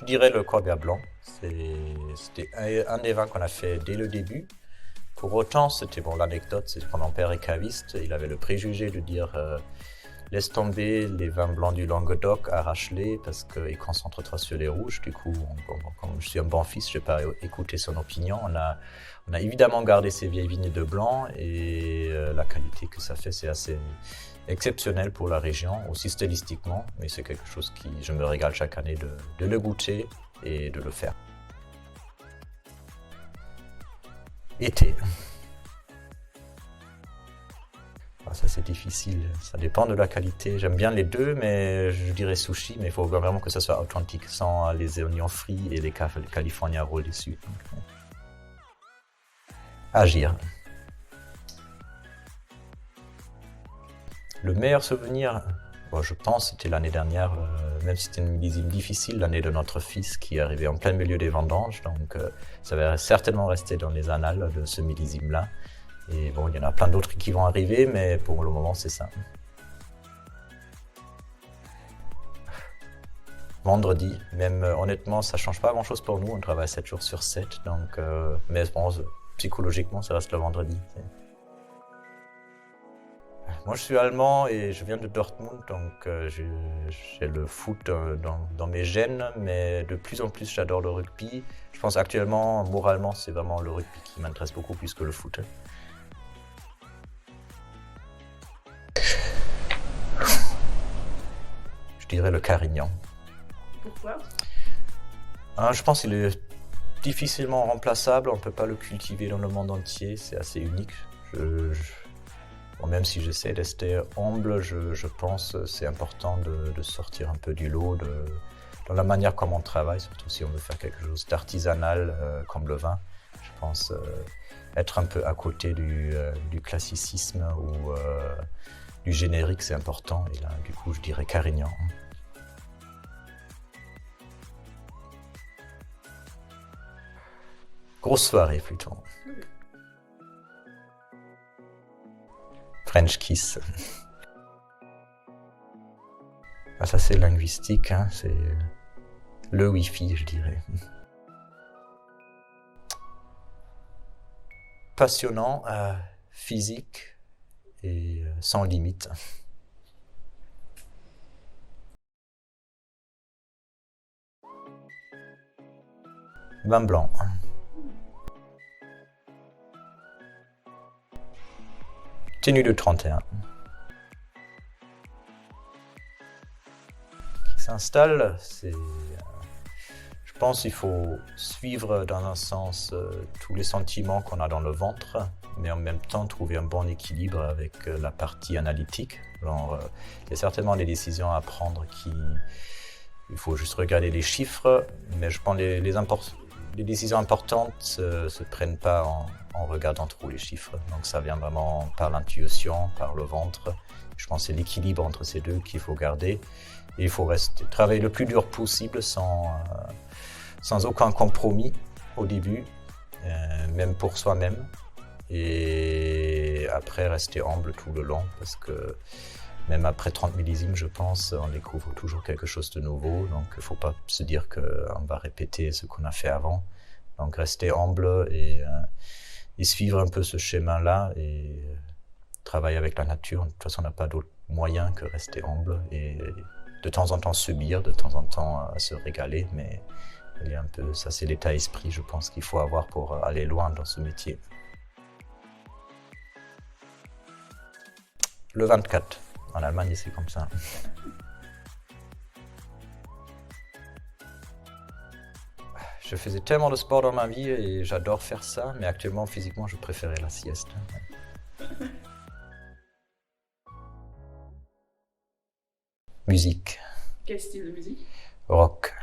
Je dirais le Corbière blanc. C'était un des vins qu'on a fait dès le début. Pour autant, c'était bon, l'anecdote, c'est que mon père est caviste, il avait le préjugé de dire laisse tomber les vins blancs du Languedoc, arrache-les parce qu'ils concentrent trop sur les rouges. Du coup, comme je suis un bon fils, je n'ai pas écouté son opinion. On a évidemment gardé ces vieilles vignes de blanc et la qualité que ça fait, c'est assez exceptionnel pour la région, aussi stylistiquement. Mais c'est quelque chose qui, je me régale chaque année de le goûter et de le faire. Été. Ah, ça c'est difficile, ça dépend de la qualité. J'aime bien les deux, mais je dirais sushi, mais il faut vraiment que ça soit authentique, sans les oignons frits et les California Rolls dessus. Agir. Le meilleur souvenir, bon, je pense, c'était l'année dernière, même si c'était une millésime difficile, l'année de notre fils qui est arrivé en plein milieu des vendanges, donc ça va certainement rester dans les annales de ce millésime-là. Et bon, il y en a plein d'autres qui vont arriver, mais pour le moment, c'est ça. Vendredi, même honnêtement, ça change pas grand-chose pour nous. On travaille 7 jours sur 7, donc, mais bon, psychologiquement, ça reste le vendredi. Moi, je suis allemand et je viens de Dortmund, donc j'ai le foot dans mes gènes, mais de plus en plus, j'adore le rugby. Je pense actuellement, moralement, c'est vraiment le rugby qui m'intéresse beaucoup plus que le foot. Je dirais le Carignan. Pourquoi? Je pense qu'il est difficilement remplaçable, on ne peut pas le cultiver dans le monde entier, c'est assez unique. Bon, même si j'essaie de rester humble, je pense que c'est important de sortir un peu du lot dans la manière comme on travaille, surtout si on veut faire quelque chose d'artisanal comme le vin. Je pense être un peu à côté du classicisme ou du générique, c'est important. Et là, du coup, je dirais Carignan. Grosse soirée plutôt. French kiss. Ah, ça c'est linguistique, hein, c'est le Wi-Fi, je dirais. Passionnant, physique et sans limite. Vin blanc. Tenue de 31. Qui s'installe, je pense qu'il faut suivre dans un sens tous les sentiments qu'on a dans le ventre, mais en même temps trouver un bon équilibre avec la partie analytique. Alors, il y a certainement des décisions à prendre il faut juste regarder les chiffres, mais je pense que les décisions importantes ne se prennent pas en regardant trop les chiffres. Donc ça vient vraiment par l'intuition, par le ventre. Je pense que c'est l'équilibre entre ces deux qu'il faut garder. Et il faut travailler le plus dur possible sans aucun compromis au début, même pour soi-même. Et après rester humble tout le long parce que même après 30 millésimes, je pense, on découvre toujours quelque chose de nouveau. Donc, il ne faut pas se dire qu'on va répéter ce qu'on a fait avant. Donc, rester humble et suivre un peu ce schéma-là et travailler avec la nature. De toute façon, on n'a pas d'autre moyen que rester humble et de temps en temps subir, de temps en temps se régaler. Mais il y a un peu, ça, c'est l'état d'esprit, je pense, qu'il faut avoir pour aller loin dans ce métier. Le 24. En Allemagne, c'est comme ça. Je faisais tellement de sport dans ma vie et j'adore faire ça, mais actuellement, physiquement, je préférais la sieste. Musique. Quel style de musique? Rock.